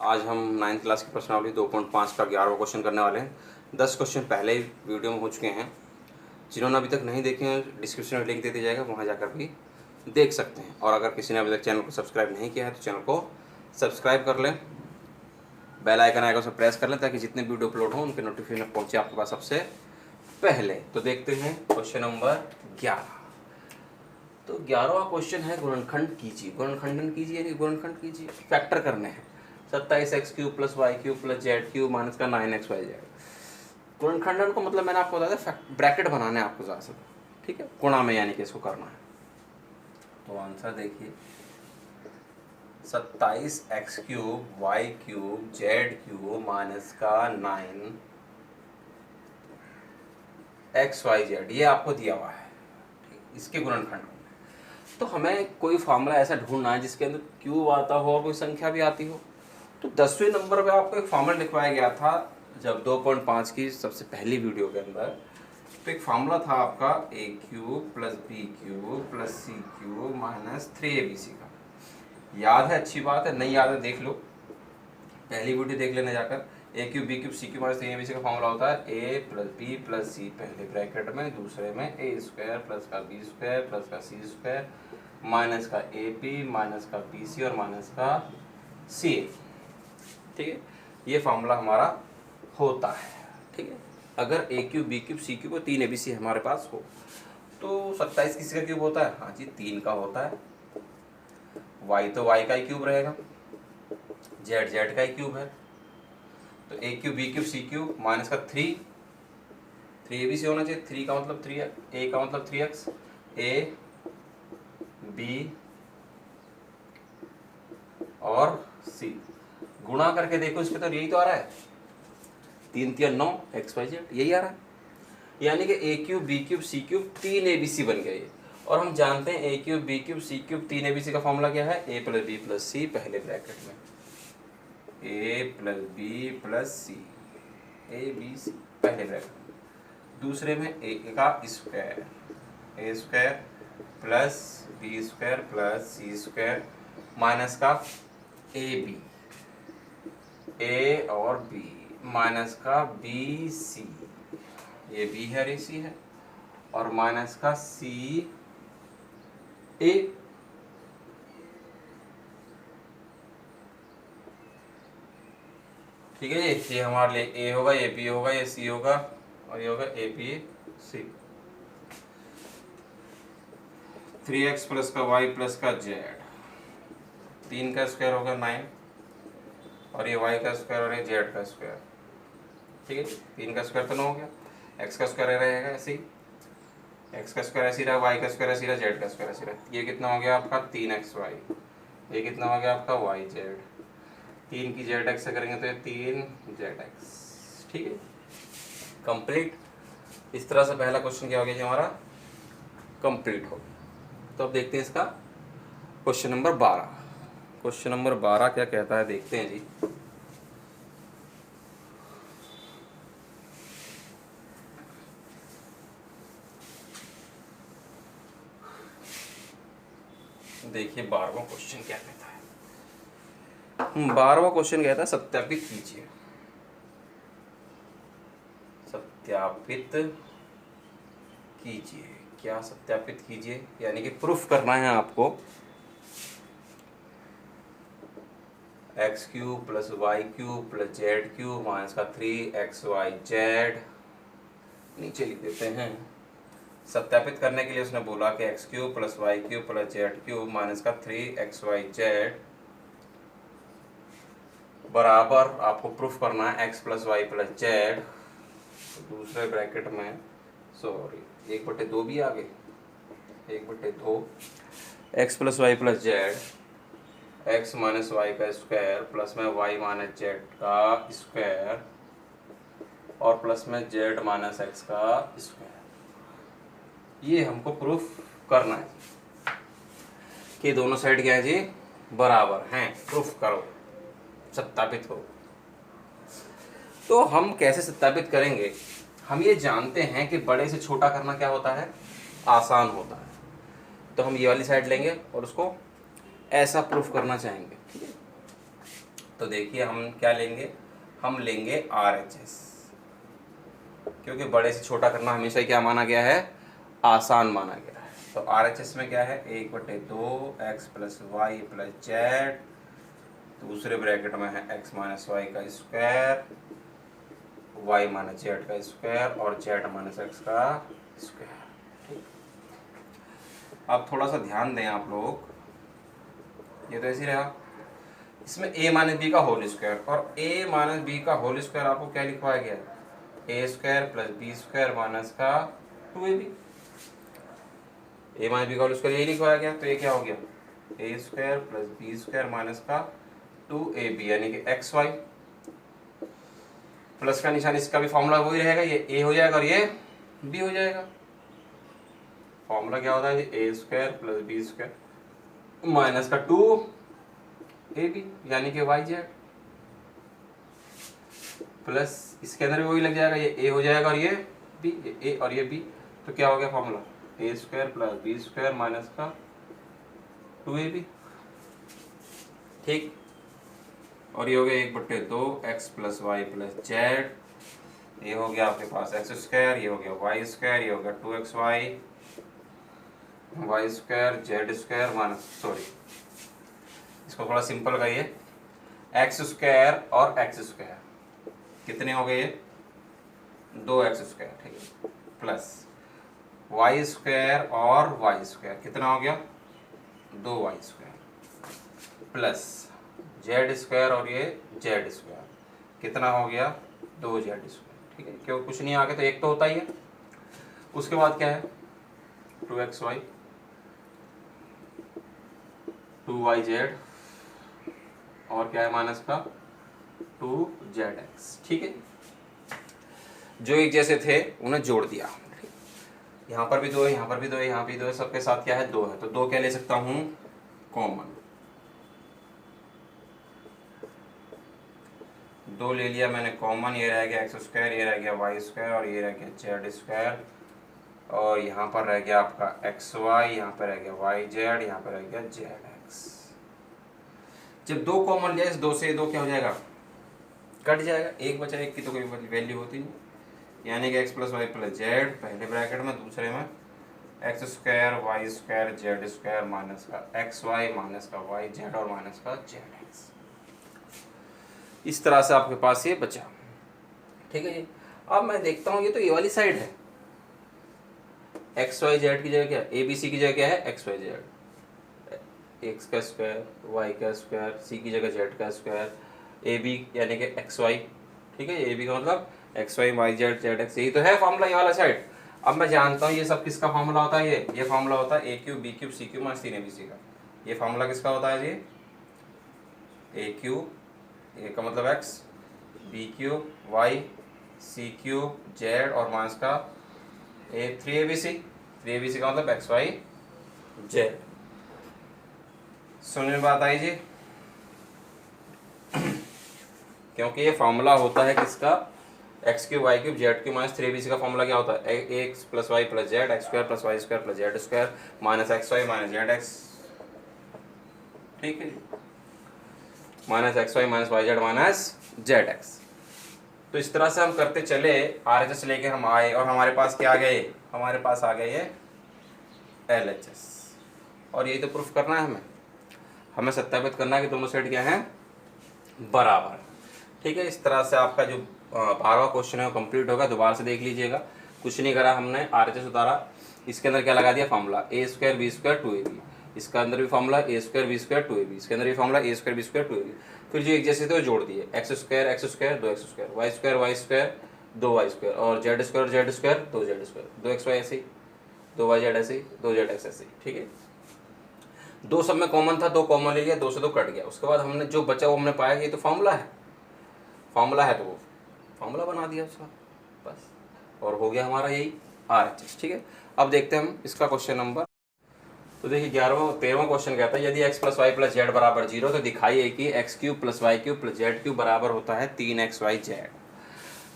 आज हम 9th class की प्रश्नावली 2.5 का 11वां क्वेश्चन करने वाले हैं। 10 क्वेश्चन पहले ही वीडियो में हो चुके हैं। जिन्होंने अभी तक नहीं देखे हैं डिस्क्रिप्शन में लिंक दे दिया जाएगा, वहाँ जाकर भी देख सकते हैं। और अगर किसी ने अभी तक चैनल को सब्सक्राइब नहीं किया है तो चैनल को सब्सक्राइब कर लें, बेल आइकन आएगा उसे प्रेस कर लें ताकि जितने वीडियो अपलोड हों उनके नोटिफिकेशन पहुँचे आपके पास सबसे पहले। तो देखते हैं क्वेश्चन नंबर 11। तो 11वां क्वेश्चन है गुणनखंड कीजिए। गुणनखंडन कीजिए यानी गुणनखंड कीजिए, फैक्टर करने हैं। 27x³ + y³ + z³ माइनस का 9xyz। गुणनखंडन को मतलब मैंने आपको बताया था ब्रैकेट बनाने हैं आपको ज़्यादा से, ठीक है, गुणा में यानी कि इसको करना है। तो आंसर देखिए 27x³ y³ z³ माइनस का 9xyz ये आपको दिया हुआ है, इसके गुणनखंड। तो हमें कोई फार्मूला ऐसा ढूंढना है जिसके अंदर क्यूब आता हो और कोई संख्या भी आती हो। तो 10वें नंबर पे आपको एक फार्मूला लिखवाया गया था जब 2.5 की सबसे पहली वीडियो के अंदर। तो एक फार्मूला था आपका a³ + b³ + c³ minus 3abc का। याद है, अच्छी बात है, नहीं याद है देख लो, पहली वीडियो देख लेना जाकर। a³ b³ c³ minus 3abc का फार्मूला होता है a + b + c पहले ब्रैकेट में, दूसरे में a² + का b² + का c² माइनस का ab माइनस का bc और माइनस का ca। ठीक है, ये फार्मूला हमारा होता है। ठीक है, अगर a³ b³ c³ और 3abc हमारे पास हो तो 27 किसी का क्यूब होता है? हाँ जी, 3 का होता है। y तो y का ही क्यूब रहेगा, z z का ही क्यूब है। तो a³ b³ c³ माइनस का 3abc होना चाहिए। 3 का मतलब 3, a का मतलब 3x, a b और c गुणा करके देखो इस पे, तो यही तो आ रहा है, 3 × 9 xyz यही आ रहा है। यानी कि a³ b³ c³ 3abc बन गया ये। और हम जानते हैं a³ b³ c³ 3abc का फॉर्मूला क्या है? a + b + c पहले ब्रैकेट में, a + b + c, a b c पहले ब्रैकेट में, दूसरे में a का square, a² + b² + c² minus का ab, a और b माइनस का bc, ये b है और ये c है, और माइनस का c a। ठीक है जी, ये हमारे लिए a होगा, ये b होगा, ये c होगा और ये होगा a b c। 3x + का y + का z, 3 का स्क्वायर होगा 9 और ये y का स्क्वायर और ये z का स्क्वायर। ठीक है, 3 का स्क्वायर तो 9 हो गया, x का स्क्वायर रहेगा ऐसे ही, x का स्क्वायर ऐसे रहा, y का स्क्वायर ऐसे रहा, z का स्क्वायर ऐसे रहा। ये कितना हो गया आपका 3xy, ये कितना हो गया आपका yz, 3 की zx से करेंगे तो ये 3zx। ठीक है, कंप्लीट। इस तरह से पहला क्वेश्चन क्या हो गया जी हमारा, कंप्लीट हो गया। तो अब देखते हैं इसका क्वेश्चन नंबर 12। क्वेश्चन नंबर 12 क्या कहता है देखते हैं जी। देखिए 12वां क्वेश्चन क्या कहता है। 12वां क्वेश्चन कहता है सत्यापित कीजिए। सत्यापित कीजिए, क्या सत्यापित कीजिए यानी कि प्रूफ करना है आपको। x³ + y³ + z³ माइनस का 3xyz नीचे लिख देते हैं। सत्यापित करने के लिए उसने बोला कि x³ + y³ + z³ माइनस का 3xyz बराबर, आपको प्रूफ करना है x + y + z, दूसरे ब्रैकेट में, सॉरी 1/2 भी आ गए, 1/2 x + y + z, x - y का स्क्वायर प्लस में y - z का स्क्वायर और प्लस में z - x का स्क्वायर। ये हमको प्रूफ करना है कि दोनों साइड क्या है जी, बराबर हैं। प्रूफ करो, सत्यापित हो। तो हम कैसे सत्यापित करेंगे? हम ये जानते हैं कि बड़े से छोटा करना क्या होता है, आसान होता है। तो हम ये वाली साइड लेंगे और उसको ऐसा प्रूफ करना चाहेंगे। ठीक है, तो देखिए हम क्या लेंगे, हम लेंगे RHS, क्योंकि बड़े से छोटा करना हमेशा क्या माना गया है, आसान माना गया है। तो RHS में क्या है, 1/2 x plus Y plus z, दूसरे ब्रैकेट में है x माइनस वाई का स्क्वायर, y माइनस जेड का स्क्वायर और z माइनस एक्स का स्क्वायर। ठीक, अब थोड़ा सा ध्यान दें आप लोग, ये तो ऐसे ही रहा, इसमें a माइनस बी का होल स्क्वायर, और a माइनस बी का होल स्क्वायर आपको क्या लिखवाया गया है, A square plus B square minus का 2ab, ए माइनस बी का होल स्क्वायर यही लिखवाया गया, तो ये क्या हो गया, A square plus B square minus का 2ab, यानी कि एक्स वाई, प्लस का निशान इसका भी फॉर्मूला वही रहेगा, ये ए हो जाएगा और ये बी हो जाएगा। फॉर्मूला क्या होता है, A square plus B square minus का 2ab, यानी कि वाई जेड, प्लस इसके अंदर भी वही लग जाएगा, ये ए हो जाएगा और ये बी, ये ए और ये बी, तो क्या हो गया formula, A square plus B square minus का 2ab। ठीक, और ये हो गया 1/2 x plus Y plus Z, ये हो गया आपके पास एक्स स्क्वायर, ये हो गया वाई स्क्वायर, ये हो गया 2xy y square z square minus, sorry इसको थोड़ा सिंपल करिए, एक्स स्क्वायर और एक्स स्क्वायर कितने हो गए, 2x स्क्वायर, ठीक है, प्लस वाई स्क्वायर और वाई स्क्वायर कितना हो गया, 2y square, plus z square और ये जेड स्क्वायर कितना हो गया, 2z स्क्वायर। ठीक है, क्यों कुछ नहीं आ गया तो एक तो होता ही है। उसके बाद क्या है, 2xy 2yz और क्या है माइनस का 2zx। ठीक है, जो एक जैसे थे उन्हें जोड़ दिया, यहाँ पर भी 2 है, यहाँ पर भी 2 है, यहाँ भी 2 है, सबके साथ क्या है 2 है, तो 2 क्या ले सकता हूँ, कॉमन 2 ले लिया मैंने कॉमन, ये रह गया एक्स स्क्वायर, ये रह गया वाई स्क्वायर और ये रह गया जेड स्क्वायर, और यहाँ पर रह गया आपका एक्स वाई, यहाँ पर रह गया वाई जेड, यहाँ पर रह गया जेड एक्स। जब 2 कॉमन लिया, इस 2 से 2 क्या हो जाएगा, कट जाएगा, एक बचा, एक की तो कोई वैल्यू होती नहीं, यानी कि x plus Y plus z पहले ब्रैकेट में, दूसरे में x square Y square z square minus का एक्स वाई माइनस का वाई जेड और माइनस का जेड एक्स। इस तरह से आपके पास ये बचा। ठीक है जी, अब मैं देखता हूँ ये तो ये वाली साइड है, एक्स वाई जेड की जगह क्या, ए बी सी की जगह क्या है, एक्स वाई जेड, एक्स का स्क्वायर वाई का स्क्वायर, सी की जगह जेड का स्क्वायर, ए बी यानी कि एक्स वाई। ठीक है, ए बी का मतलब x y y z z x, यही तो है फॉर्मूला ये वाला साइड। अब मैं जानता हूँ ये सब किसका फॉर्मूला होता है, ये फॉर्मूला होता है ए क्यूब बी क्यूब सी क्यूब माइनस 3abc का। ये फॉर्मूला किसका होता है जी, ए क्यूब, ए का मतलब एक्स, बी क्यूब वाई, सी क्यूब जेड और माइनस का ए 3abc का मतलब एक्स वाई जेड। सुनने में बात आई जी, क्योंकि ये फॉर्मूला होता है किसका, x cube y cube z cube minus 3abc का फॉर्मूला क्या होता है, x plus Y plus z x square plus y square plus z square minus x y minus z x. ठीक है, minus x y minus y z minus z x. तो इस तरह से हम करते चले, RHS लेके हम आए और हमारे पास क्या आ गए, हमारे पास आ गए ये LHS, और यही तो प्रूफ करना है हमें सत्यापित करना है कि दोनों सेट क्या हैं, बराबर। ठीक है, इस तरह से आपका जो 12वां क्वेश्चन है वो कंप्लीट होगा। दोबारा से देख लीजिएगा, कुछ नहीं करा हमने, RHS उतारा, इसके अंदर क्या लगा दिया formula A square B square 2ab, इसका अंदर भी formula A square B square 2ab, इसके अंदर भी formula A square B square 2ab। फिर जो एक जैसे थे वो जोड़ दिए, X square 2x square Y square 2y square और Z square 2z square 2xy ऐसे ही, 2yz ऐसे ही, 2zx ऐसे ही। ठीक है, 2 सब में कॉमन था, 2 कॉमन ले लिया, 2 से 2 कट गया। उसके बाद हमने जो बचा वो हमने पाया कि ये तो फॉर्मूला है तो वो फॉर्मूला बना दिया उसका बस, और हो गया हमारा यही RHS। ठीक है, अब देखते हैं हम इसका क्वेश्चन नंबर। तो देखिए 13वां क्वेश्चन कहता है, यदि x plus Y plus z बराबर 0 तो दिखाइए कि x cube plus y cube plus z cube बराबर होता है 3xyz।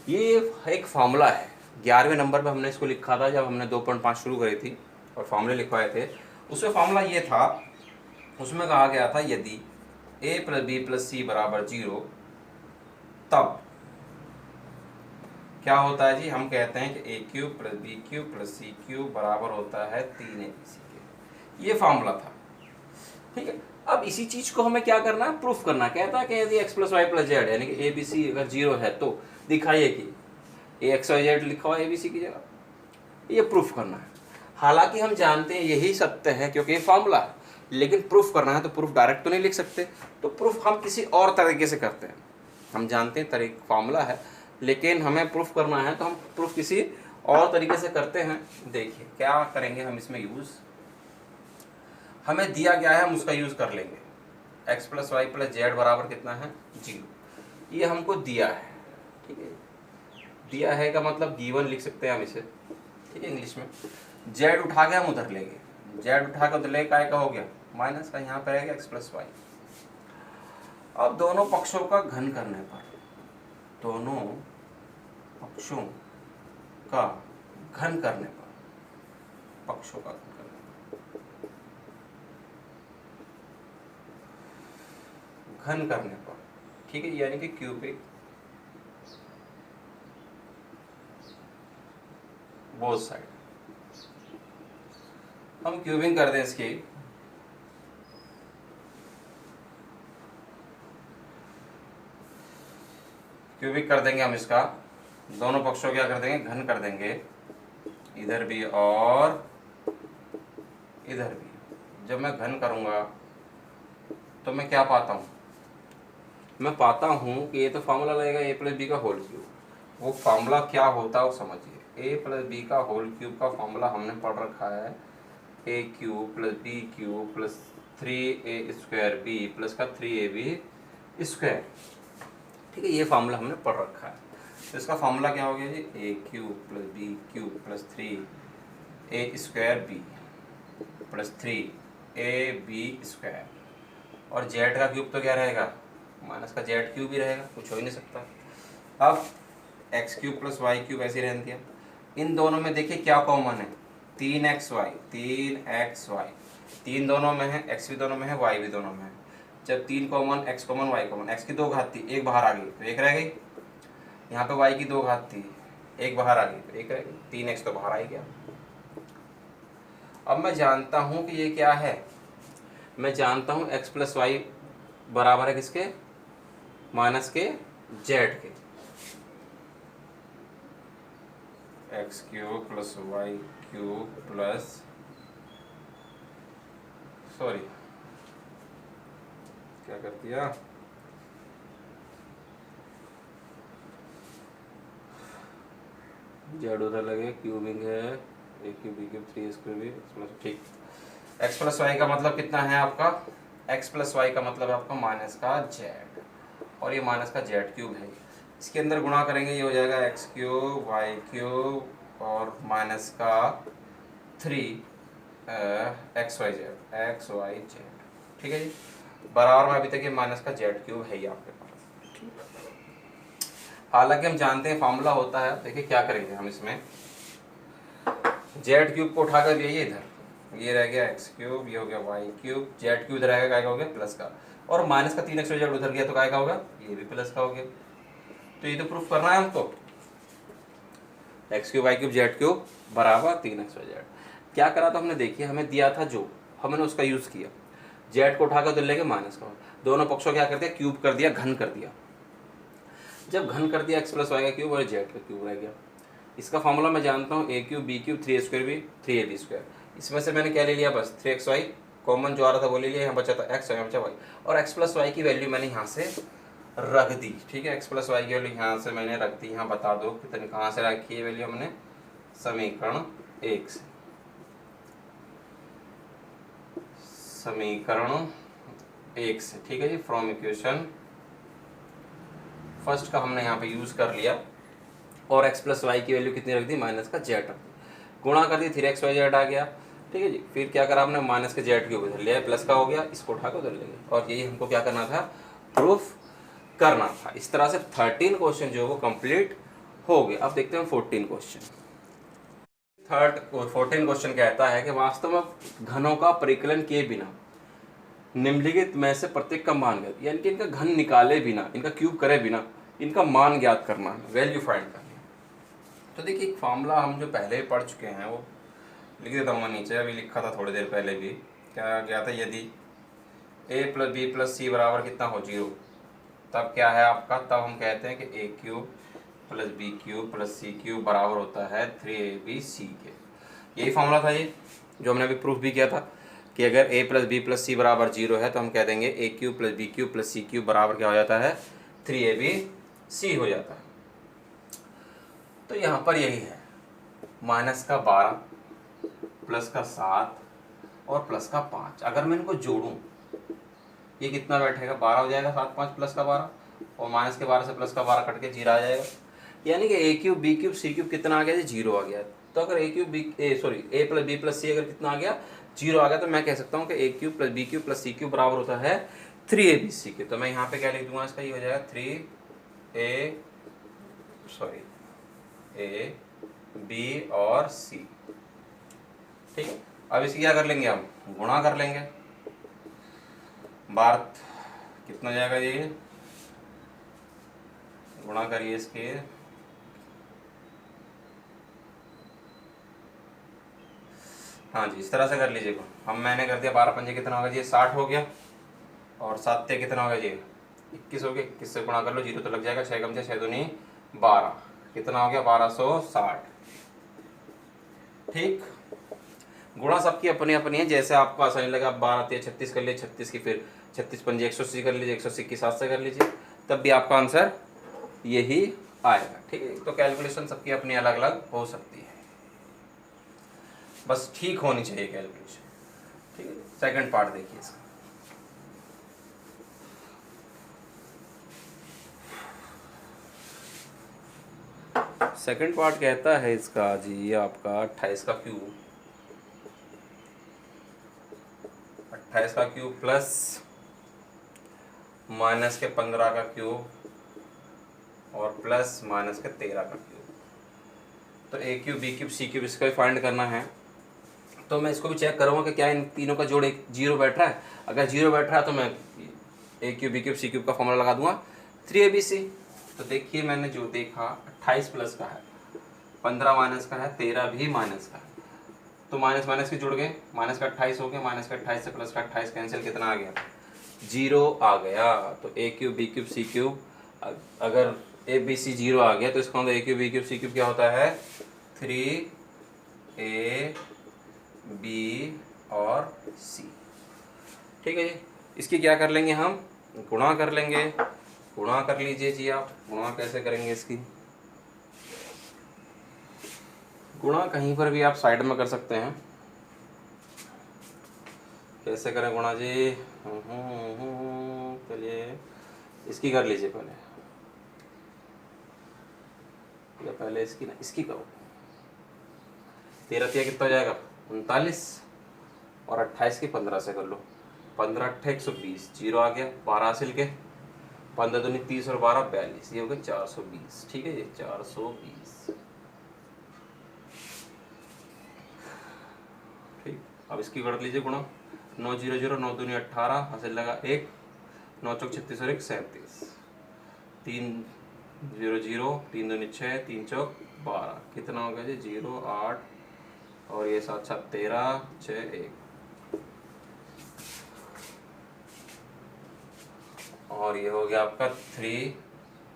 ये एक फॉर्मूला है, 11वें नंबर पे हमने इसको लिखा था जब हमने 2.5 शुरू करी थी और फॉर्मूले लिखवाए थे। उसमें फॉर्मूला ये था, उसमें कहा गया था यदि ए प्लस बी प्लस सी बराबर 0, तब क्या होता है जी, हम कहते हैं कि A cube plus B cube plus C cube बराबर होता है 3abc के। ये फॉर्मूला था, ठीक है। अब इसी चीज को हमें क्या करना है, प्रूफ करना। कहता है कि यदि x plus Y plus z यानी कि abc अगर 0 है तो दिखाइए कि ए एक्स वाई जेड लिखा हुआ है abc की जगह, ये प्रूफ करना है। हालांकि हम जानते हैं यही सत्य है क्योंकि ये फॉर्मूला है, लेकिन प्रूफ करना है तो प्रूफ डायरेक्ट तो नहीं लिख सकते, तो प्रूफ हम किसी और तरीके से करते हैं। हम जानते हैं तरीका फॉर्मूला है, लेकिन हमें प्रूफ करना है तो हम प्रूफ किसी और तरीके से करते हैं। देखिए क्या करेंगे हम इसमें यूज़, हमें दिया गया है हम उसका यूज़ कर लेंगे। x plus Y plus z बराबर कितना है 0, ये हमको दिया है, ठीक है। दिया है का मतलब गिवन लिख सकते हैं हम इसे, ठीक है इंग्लिश में। z उठा के हम उधर लेंगे, z उठा के उधर ले का हो गया माइनस का, यहाँ पर रहेगा x प्लस वाई। अब दोनों पक्षों का घन करने पर, दोनों पक्षों का घन करने पर, पक्षों का घन करने पर, घन करने पर, ठीक है, यानी कि क्यूबिक बोथ साइड, हम क्यूबिंग कर दें इसकी, क्यूबिक कर देंगे हम इसका, दोनों पक्षों क्या कर देंगे घन कर देंगे, इधर भी और इधर भी। जब मैं घन करूंगा तो मैं क्या पाता हूँ, मैं पाता हूँ कि ये तो फॉर्मूला लगेगा ए प्लस बी का होल क्यूब। वो फॉर्मूला क्या होता है वो समझिए, ए प्लस बी का होल क्यूब का फॉर्मूला हमने पढ़ रखा है, ए cube plus B cube plus 3a square B plus का 3ab स्क्वायर, ठीक है। ये फार्मूला हमने पढ़ रखा है। तो इसका फार्मूला क्या हो गया जी, a cube plus B cube plus 3a square B plus 3ab square, और जेड का क्यूब तो क्या रहेगा माइनस का जेड क्यूब ही रहेगा, कुछ हो ही नहीं सकता। अब x cube plus y cube ऐसे रहने दिया। इन दोनों में देखिए क्या कॉमन है, 3xy, 3xy, 3 दोनों में है, x भी दोनों में है, y भी दोनों में है। जब 3 common, x common, y common, x की 2 घात थी, एक बाहर आ गई तो एक रह गई। यहाँ पे y की 2 घात थी, एक बाहर आ गई तो एक रह गई, 3x तो बाहर आ ही गया। अब मैं जानता हूँ कि ये क्या है, मैं जानता हूँ x प्लस वाई बराबर है किसके, माइनस के जेड के, x cube plus y cube plus, sorry क्या कर दिया, जेड उधर लगे, क्यूबिंग है, ए cube B cube 3 square b ठीक। एक्स प्लस वाई का मतलब कितना है आपका, एक्स प्लस वाई का मतलब है आपका माइनस का जेड, और ये माइनस का जेड क्यूब है। इसके अंदर गुणा करेंगे ये हो जाएगा एक्स क्यूब वाई क्यूब और माइनस का 3 एक्स वाई जेड, ठीक है जी। बराबर में अभी तक ये माइनस का जेड क्यूब है ही आपके पास। हालांकि हम जानते हैं फॉर्मूला होता है, देखिए क्या करेंगे हम इसमें, जेड क्यूब को उठाकर लिए इधर, ये रह गया एक्स क्यूब, ये हो गया वाई क्यूब, जेड क्यूब इधर आएगा, काय का हो गया प्लस का, और माइनस का 3x जेड उधर गया तो काय का होगा, ये भी प्लस का हो गया। तो ये तो प्रूफ करना है हमको, x cube y cube z cube बराबर 3x जेड। क्या करा था हमने, देखिए हमें दिया था जो, हमने उसका यूज किया, जेड को उठाकर तो लेके माइनस का, दोनों पक्षों क्या कर दिया, क्यूब कर दिया, घन कर दिया। जब घन कर दिया एक्स प्लस वाई का क्यूब और जेड का क्यूब रह गया। इसका फॉर्मूला मैं जानता हूँ a cube B cube 3a square b 3ab square, इसमें से मैंने क्या ले लिया बस 3xy कॉमन जो आ रहा था वो ले लिया, यहाँ बचा था x, यहाँ बचा y, और x प्लस वाई की वैल्यू मैंने यहाँ से रख दी, ठीक है। x प्लस वाई की वैल्यू यहाँ से मैंने रख दी, यहाँ बता दो कितनी कहाँ से रखी है वैल्यू हमने, समीकरण 1 से, समीकरण 1 से, ठीक है जी। फ्रॉम इक्वेशन फर्स्ट का हमने यहाँ पे यूज कर लिया, और x प्लस वाई की वैल्यू कितनी रख दी, माइनस का जेड रख दी, गुणा कर दी 3xy जेड आ गया, ठीक है जी। फिर क्या करा हमने, माइनस के जेड के ऊपर लिया, प्लस का हो गया, इसको उठा कर उधर ले गए, और यही हमको क्या करना था, प्रूफ करना था। इस तरह से 13 क्वेश्चन जो वो कंप्लीट हो गए। अब देखते हैं 14 क्वेश्चन। 14 क्वेश्चन कहता है कि वास्तव में घनों का परिकलन किए बिना निम्नलिखित में से प्रत्येक का मान ज्ञात, यानी कि इनका घन निकाले बिना, इनका क्यूब करे बिना इनका मान ज्ञात करना है, वैल्यू फाइंड करनी है। तो देखिए एक फॉर्मूला हम जो पहले ही पढ़ चुके हैं वो लिख देता हूँ मैं नीचे, अभी लिखा था थोड़ी देर पहले भी। क्या गया था, यदि a plus b plus c बराबर कितना हो 0, तब क्या है आपका, तब हम कहते हैं कि a cube plus B cube plus C cube बराबर होता है 3abc के। यही फॉर्मूला था ये जो हमने अभी प्रूफ भी किया था कि अगर a plus b plus c बराबर 0 है तो हम कह देंगे a cube plus B cube plus C cube बराबर क्या हो जाता है, 3abc हो जाता है। तो यहाँ पर यही है, माइनस का 12 प्लस का 7 और प्लस का 5। अगर मैं इनको जोड़ूं ये कितना बैठेगा, 12 हो जाएगा, 7 5 प्लस का 12 और माइनस के 12 से प्लस का 12 कट के 0 आ जाएगा। यानी कि a cube B cube C cube कितना आ गया जी, 0 आ गया। तो अगर a प्लस बी प्लस सी अगर कितना आ गया, 0 आ गया, तो मैं कह सकता हूँ कि a cube plus B cube plus C cube बराबर होता है 3abc के। तो मैं यहाँ पे क्या लिख दूंगा इसका, ये हो जाएगा 3a b और c। ठीक है, अब इसकी क्या कर लेंगे, हम गुणा कर लेंगे। बार कितना जाएगा, ये गुणा करिए इसके, हाँ जी इस तरह से कर लीजिएगा। हम मैंने कर दिया 12 पंजे कितना होगा जी, 60 हो गया, और 7 ते कितना होगा जी 21 हो गया। 21 से गुणा कर लो, 0 तो लग जाएगा, 6 कम से 6 दूनी 12, कितना हो गया 1260। ठीक, गुणा सबकी अपनी अपनी है, जैसे आपको आसानी लगा। आप 12 ते 36 कर लिए, 36 की फिर 36 पंजे 180 कर लीजिए, 180 की 7 से कर लीजिए, तब भी आपका आंसर यही आएगा। ठीक है, तो कैलकुलेशन सबकी अपनी अलग अलग हो सकती है, बस ठीक होनी चाहिए कैलकुलेशन। ठीक है, सेकंड पार्ट देखिए इसका। सेकंड पार्ट कहता है इसका जी, ये आपका 28 का क्यूब, 28 का क्यूब प्लस माइनस के 15 का क्यूब और प्लस माइनस के 13 का क्यूब। तो a cube B cube C cube इसका भी फाइंड करना है। तो मैं इसको भी चेक करूँगा कि क्या इन तीनों का जोड़ एक 0 बैठ रहा है। अगर 0 बैठ रहा है तो मैं a cube B cube C cube का फॉर्मूला लगा दूंगा 3abc। तो देखिए मैंने जो देखा 28 प्लस का है, 15 माइनस का है, 13 भी माइनस का है, तो माइनस माइनस के जुड़ गए, माइनस का 28 हो गया, माइनस का 28 से प्लस का 28 कैंसिल, कितना आ गया 0 आ गया। तो a cube B cube C cube, अगर ए बी सी 0 आ गया तो इसका मतलब a cube B cube C cube क्या होता है 3a b और c। ठीक है जी, इसकी क्या कर लेंगे हम, गुणा कर लेंगे। गुणा कर लीजिए जी, आप गुणा कैसे करेंगे इसकी, गुणा कहीं पर भी आप साइड में कर सकते हैं। कैसे करें गुणा जी, चलिए इसकी कर लीजिए पहले, या पहले इसकी ना इसकी करो। 13 कितना हो जाएगा 39 और 28 की 15 से कर लो, 15 8 120, 0 आ गया, 12 हासिल के, 15 दूनी 30 और 12 42, ये हो गया 420। ठीक है जी 420। ठीक, अब इसकी कर लीजिए गुणा, 9 0 0, 9 दूनी 18, हासिल लगा 1, 9 चौक 36 और 1 37, 3 0 0, 3 दूनी 6, 3 चौक 12, कितना हो गया जी 0 8 और ये 7 7 13 6 1, और ये हो गया आपका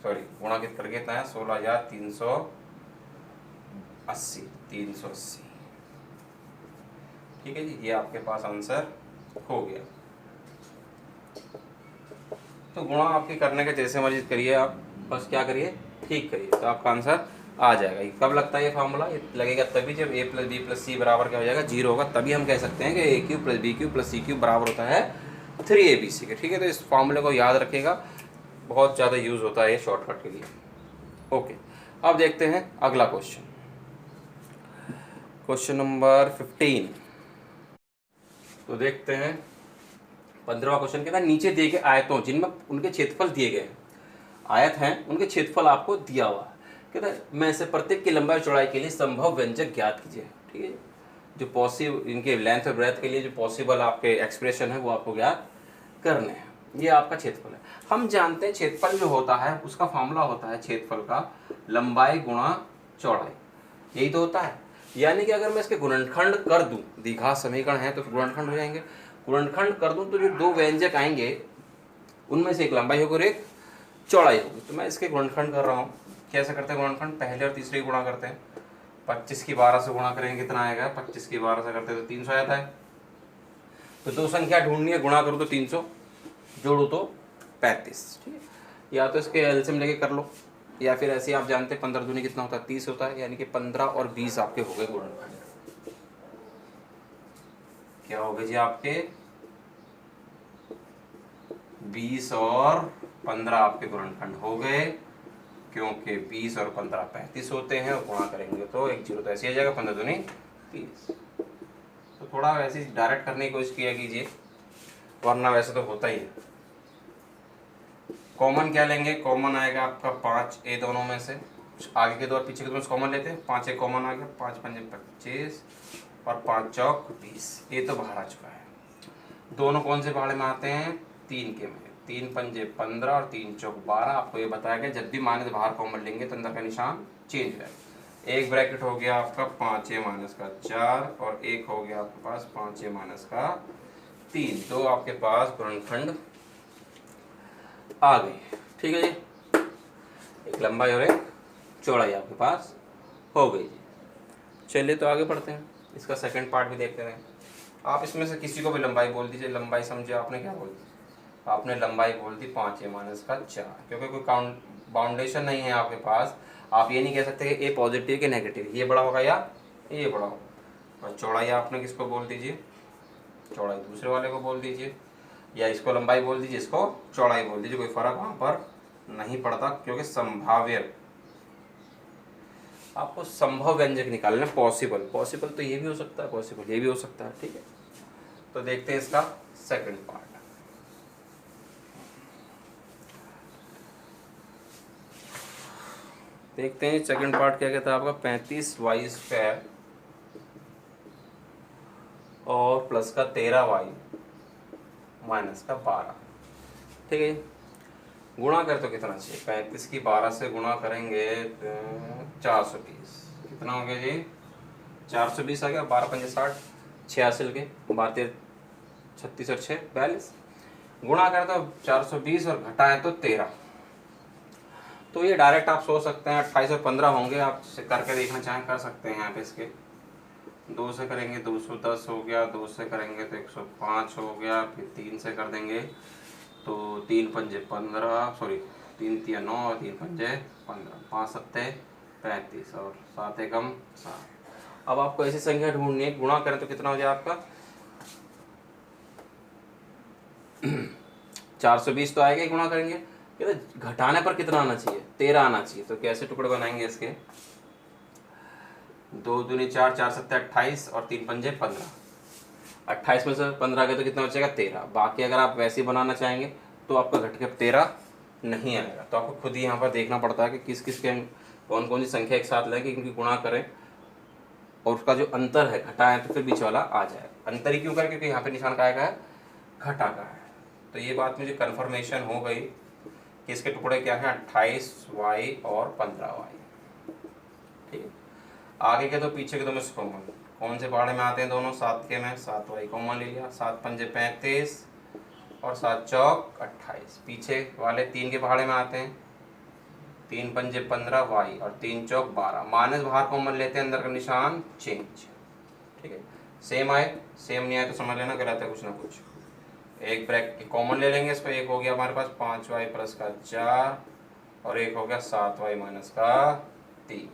गुणा कित करके कितना है 16,380। ठीक है जी, ये आपके पास आंसर हो गया। तो गुणा आपके करने के जैसे मर्जी करिए, आप बस क्या करिए ठीक करिए, तो आपका आंसर आ जाएगा। ये कब लगता है ये फार्मूला, ये लगेगा तभी जब a plus b plus c बराबर क्या हो जाएगा 0 होगा, तभी हम कह सकते हैं कि a cube plus B cube plus C cube बराबर होता है 3abc के। ठीक है, तो इस फार्मूले को याद रखिएगा, बहुत ज़्यादा यूज होता है ये शॉर्टकट के लिए। ओके, अब देखते हैं अगला क्वेश्चन, क्वेश्चन नंबर 15। तो देखते हैं 15वां क्वेश्चन कहता है नीचे दिए गए आयतों जिनमें उनके क्षेत्रफल दिए गए हैं, आयत हैं उनके क्षेत्रफल आपको दिया हुआ है। कहता है मैं से प्रत्येक की लंबाई चौड़ाई के लिए संभव व्यंजक ज्ञात कीजिए। ठीक है, जो पॉसिबल इनके लेंथ और ब्रेथ के लिए जो पॉसिबल आपके एक्सप्रेशन है वो आपको ज्ञात करने हैं। ये आपका क्षेत्रफल है। हम जानते हैं क्षेत्रफल जो होता है उसका फॉर्मूला होता है क्षेत्रफल का लंबाई गुणा चौड़ाई, यही तो होता है। यानी कि अगर मैं इसके गुणनखंड कर दूं, द्विघात समीकरण है तो गुणनखंड हो जाएंगे, गुणनखंड कर दूं तो जो दो व्यंजक आएंगे उनमें से एक लंबाई होगी और एक चौड़ाई होगी। तो मैं इसके गुणनखंड कर रहा हूँ। कैसे करते हैं गुणनखंड? पहले और तीसरे की गुणा करते हैं। 25 की 12 से गुणा करेंगे कितना आएगा? 25 की 12 से करते हैं तो 300 आता है। तो दो संख्या ढूंढनी है, गुणा करो तो 300, जोड़ो तो 35। ठीक है, या तो इसके एलसीएम लेके कर लो, या फिर ऐसे आप जानते हैं 15 दूनी कितना होता है? 30 होता है। यानी कि 15 और 20 आपके हो गए गुणनखंड। क्या हो गए जी आपके? 20 और 15 आपके गुणनखंड हो गए, क्योंकि 20 और 15 35 होते हैं, और गुणा करेंगे तो एक जीरो तो ऐसे आ जाएगा, 15 दूनी 30। तो थोड़ा वैसे डायरेक्ट करने की कोशिश किया कीजिए, वरना वैसे तो होता ही है। कॉमन क्या लेंगे? कॉमन आएगा आपका 5 ए दोनों में से, आगे के दो और पीछे के दो में कॉमन लेते हैं। 5 ए कॉमन आ गया, 5 पंजे 25 और 5 चौक 20, ये तो बाहर आ चुका है। दोनों कौन से पहाड़े में आते हैं? 3 के में। 3 पंजे 15 और 3 चौक 12। आपको ये बताया गया जब भी माइनस बाहर कॉमन लेंगे तो अंदर का निशान चेंज हो जाएगा। एक ब्रैकेट हो गया आपका 5a माइनस का 4, और एक हो गया आपके पास 5a माइनस का 3। तो आपके पास गुणनखंड आ गई। ठीक है जी, एक लंबाई और एक चौड़ाई आपके पास हो गई जी। चलिए तो आगे बढ़ते हैं, इसका सेकंड पार्ट भी देखते हैं। आप इसमें से किसी को भी लंबाई बोल दीजिए। लंबाई समझे आपने क्या बोल दी? आपने लंबाई बोल दी 5a माइनस का 4, क्योंकि कोई काउंट बाउंडेशन नहीं है आपके पास। आप ये नहीं कह सकते कि ए पॉजिटिव कि नेगेटिव, ये बड़ा होगा या ये बड़ा होगा। और चौड़ाई आपने किसको बोल दीजिए? चौड़ाई दूसरे वाले को बोल दीजिए, या इसको लंबाई बोल दीजिए, इसको चौड़ाई बोल दीजिए। कोई फर्क वहाँ पर नहीं पड़ता, क्योंकि संभाव्य आपको संभव व्यंजक निकालना। पॉसिबल, पॉसिबल तो ये भी हो सकता है, पॉसिबल ये भी हो सकता है। ठीक है, तो देखते हैं इसका सेकंड पार्ट। देखते हैं सेकंड पार्ट क्या कहता है आपका। 35y² और प्लस का 13y माइनस का 12। ठीक है, गुणा कर तो कितना चाहिए? 35 की 12 से गुणा करेंगे तो 420। कितना हो गया जी? 420 आ गया। 12 पंजे 60, 86 के 12 36 और 6 42। गुणा कर तो 420 और घटाएं तो 13। तो ये डायरेक्ट आप सोच सकते हैं 28 और 15 होंगे। आप करके देखना चाहें कर सकते हैं। यहाँ पे इसके 2 से करेंगे 210 हो गया, 2 से करेंगे तो 105 हो गया, फिर 3 से कर देंगे तो 3 पंजे 15, सॉरी 3 तिया 9 और 3 पंजे 15, 5 सत्ते 35 और 7 एकम 7। अब आपको ऐसी संख्या ढूंढनी है, गुणा करें तो कितना हो जाए आपका? 420 तो आएगा ही, गुणा करेंगे। घटाने पर कितना आना चाहिए? 13 आना चाहिए। तो कैसे टुकड़े बनाएंगे इसके? 2 दूनी 4, 4 सत्ते 28 और 3 पंजे 15। 28 में से 15 गए तो कितना बचेगा? 13। बाकी अगर आप वैसे ही बनाना चाहेंगे तो आपका घट के 13 नहीं आएगा। तो आपको खुद ही यहाँ पर देखना पड़ता है कि किस किस के कौन कौन सी संख्या एक साथ लेके इनकी गुणा करें, और उसका जो अंतर है घटाएं तो फिर बीच वाला आ जाए। अंतर ही क्यों करें? क्योंकि यहाँ पे निशान का है घटा का है। तो ये बात मुझे कन्फर्मेशन हो गई कि इसके टुकड़े क्या हैं? 28y और 15y। ठीक है, आगे के दो पीछे के दो में से कॉमन कौन से पहाड़े में आते हैं? दोनों 7 के में। 7y कॉमन ले लिया। 7 पंजे 35 और 7 चौक 28। पीछे वाले 3 के पहाड़े में आते हैं। 3 पंजे 15y और 3 चौक 12। माइनस बाहर कॉमन लेते हैं, अंदर का निशान चेंज। ठीक है, सेम आए सेम नहीं आए तो समझ लेना गलत है कुछ ना कुछ। एक ब्रैकेट कॉमन ले लेंगे इसको। एक हो गया हमारे पास 5y प्लस का 4 और एक हो गया 7y माइनस का 3।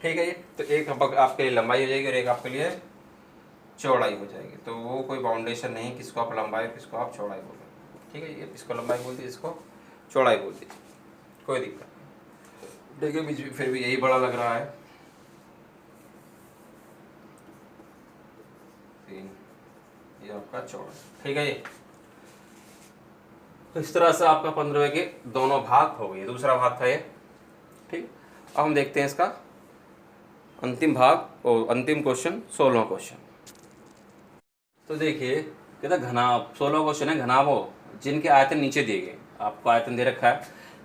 ठीक है, ये तो एक आपके लिए लंबाई हो जाएगी और एक आपके लिए चौड़ाई हो जाएगी। तो वो कोई बाउंडेशन नहीं किसको आप लंबाई और किसको आप चौड़ाई बोलोगे। ठीक है, ये इसको लंबाई बोल दीजिए, इसको चौड़ाई बोल दीजिए, कोई दिक्कत नहीं। ठीक है, बीच फिर भी यही बड़ा लग रहा है। 3 ये आपका चौड़ा। ठीक है, ये तो इस तरह से आपका 15वें के दोनों भाग हो गए। दूसरा भाग था ये। ठीक, अब हम देखते हैं इसका अंतिम भाग और अंतिम क्वेश्चन, 16वां क्वेश्चन। तो देखिए कहता घनाभ, 16 क्वेश्चन है घनाभों जिनके आयतन नीचे दिए गए। आपको आयतन दे रखा है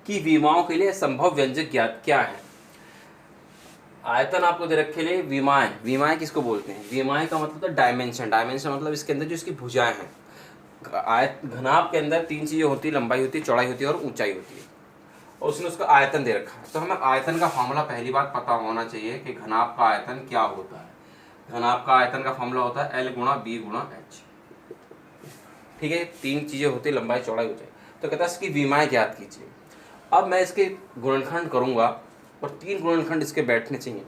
कि विमाओं के लिए संभव व्यंजक ज्ञात क्या है। आयतन आपको दे रखे लिए विमाएं, विमाएं किसको बोलते हैं? विमाएं का मतलब है डायमेंशन, डायमेंशन मतलब इसके अंदर जो इसकी भुजाएं हैं। आयत घनाभ के अंदर 3 चीजें होती है, लंबाई होती है, चौड़ाई होती है और ऊंचाई होती है, और उसने उसका आयतन दे रखा है। तो हमें आयतन का फॉर्मूला पहली बात पता होना चाहिए कि घनाभ का आयतन क्या होता है। घनाभ का आयतन का फॉर्मूला होता है L गुणा B गुणा H। ठीक है, 3 चीजें होती है, लंबाई चौड़ाई ऊंचाई। तो कहता है इसकी विमाएं ज्ञात कीजिए। अब मैं इसके गुणनखंड करूंगा और 3 गुणनखंड इसके बैठने चाहिए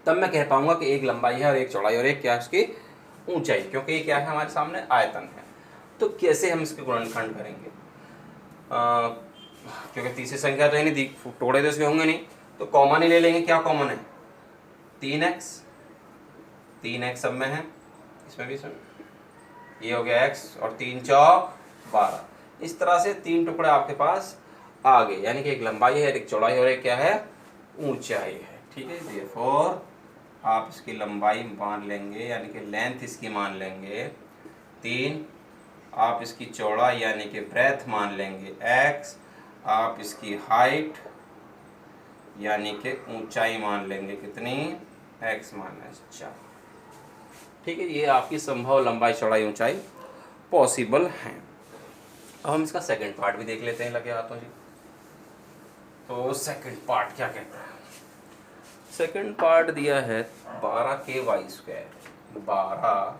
तब मैं कह पाऊंगा कि एक लंबाई है और एक चौड़ाई और एक क्या है उसकी ऊंचाई, क्योंकि ये क्या है हमारे सामने आयतन है। तो कैसे हम इसके गुणनखंड करेंगे? क्योंकि तीसरी संख्या तो है नहीं, टोड़े तो इसमें होंगे नहीं, तो कॉमन ही ले लेंगे। क्या कॉमन है? 3x, 3x सब में है, इसमें भी ये हो गया x, और 3 चौक 12। इस तरह से 3 टुकड़े आपके पास आ गए, यानी कि एक लंबाई है, एक चौड़ाई और एक क्या है ऊंचाई है। ठीक है, देयरफॉर आप इसकी लंबाई मान लेंगे, यानी कि लेंथ इसकी मान लेंगे 3, आप इसकी चौड़ाई यानी कि ब्रेथ मान लेंगे x, आप इसकी हाइट यानी कि ऊंचाई मान लेंगे कितनी, x माइनस 4। ठीक है, ये आपकी संभव लंबाई चौड़ाई ऊंचाई पॉसिबल हैं। अब हम इसका सेकंड पार्ट भी देख लेते हैं लगे हाथों जी। तो सेकंड पार्ट क्या कहता है? सेकंड पार्ट दिया है 12k² 12k²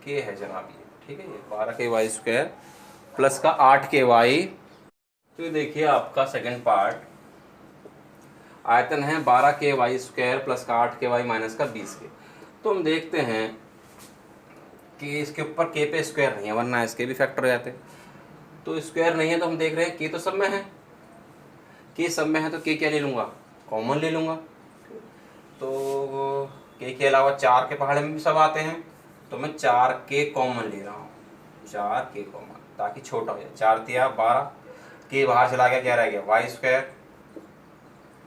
के है जनाब ये। ठीक है, ये 12k² प्लस का 8k। तो देखिए आपका सेकंड पार्ट आयतन है 12k² प्लस का 8k माइनस का 20k। तो हम देखते हैं कि इसके ऊपर k पे स्क्वायर नहीं है, वरना इसके भी फैक्टर हो जाते। तो स्क्वायर नहीं है तो हम देख रहे हैं k तो सब में है, k सब में है तो k क्या ले लूँगा, कॉमन ले लूँगा। तो k के अलावा 4 के पहाड़े में भी सब आते हैं, तो मैं 4k कॉमन ले रहा हूँ, 4k कॉमन, ताकि छोटा हो जाए। 4 तिया 12, k बाहर चला गया, क्या रह गया y²,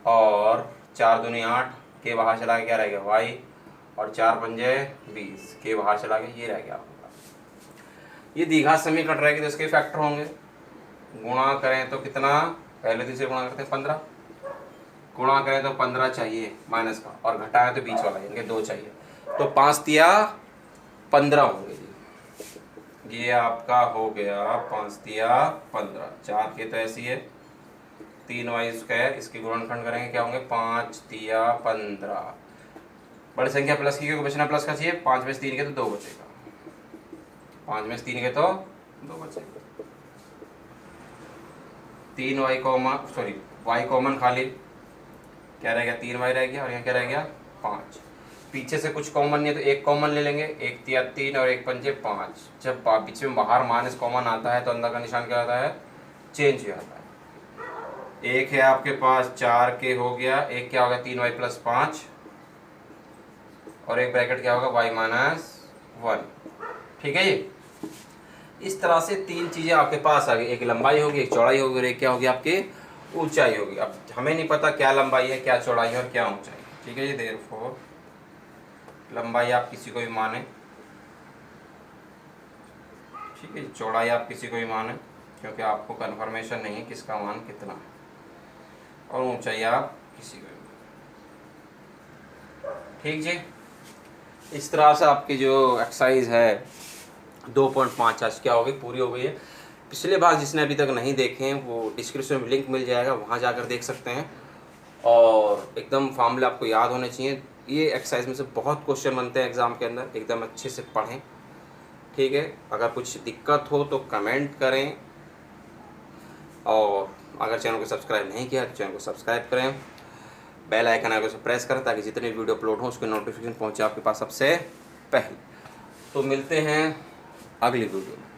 और 4 दूनी 8, k बाहर चला गया, क्या रह गया y, और 4 पंजे 20, k बाहर चला गया, ये रह गया आपका। ये द्विघात समीकरण रहेगी तो इसके फैक्टर होंगे। गुणा करें तो कितना, पहले तीसरे गुणा करते हैं 15, गुणा करें तो 15 चाहिए माइनस का, और घटाएं तो बीच वाला, इनके 2 चाहिए, तो 5 तिया 15 होंगे जी। ये आपका हो गया 5 तिया 15। 4 के तो ऐसी है 3y², इसके गुणनखंड करेंगे क्या होंगे, 5 तिया 15। बड़ी संख्या प्लस की, क्योंकि बचना प्लस का चाहिए। 5 में से 3 के तो 2 बचेगा, 5 में से 3 के तो 2 बचेगा। 3y common, sorry y common खाली, क्या रह गया 3y रह गया, और यहाँ क्या रह गया 5। पीछे से कुछ कॉमन नहीं है तो एक कॉमन ले लेंगे, 1 तिया 3 और 1 पंजे 5। जब बीच में बाहर माइनस कॉमन आता है तो अंदर का निशान क्या आता है, चेंज हो जाता है। एक है आपके पास 4k हो गया, एक क्या होगा 3y प्लस 5, और एक ब्रैकेट क्या होगा y माइनस 1। ठीक है जी, इस तरह से 3 चीजें आपके पास आ गई, एक लंबाई होगी, एक चौड़ाई होगी, और एक क्या होगी आपकी ऊंचाई होगी। अब हमें नहीं पता क्या लंबाई है, क्या चौड़ाई है और क्या ऊंचाई है। ठीक है जी, देयरफॉर लंबाई आप किसी को भी माने, ठीक है, चौड़ाई आप किसी को भी माने, क्योंकि आपको कन्फर्मेशन नहीं है किसका मान कितना है, और ऊंचाई आप किसी को भी। ठीक जी, इस तरह से आपकी जो एक्सरसाइज है 2.5 आज क्या हो गई, पूरी हो गई है। पिछले भाग जिसने अभी तक नहीं देखे हैं वो डिस्क्रिप्शन में लिंक मिल जाएगा, वहाँ जाकर देख सकते हैं। और एकदम फॉर्मूले आपको याद होने चाहिए। ये एक्सरसाइज में से बहुत क्वेश्चन बनते हैं एग्ज़ाम के अंदर, एकदम अच्छे से पढ़ें। ठीक है, अगर कुछ दिक्कत हो तो कमेंट करें, और अगर चैनल को सब्सक्राइब नहीं किया तो चैनल को सब्सक्राइब करें, बेल आइकन आगे से प्रेस करें ताकि जितने वीडियो अपलोड हो उसके नोटिफिकेशन पहुँचे आपके पास सबसे पहले। तो मिलते हैं अगली वीडियो में।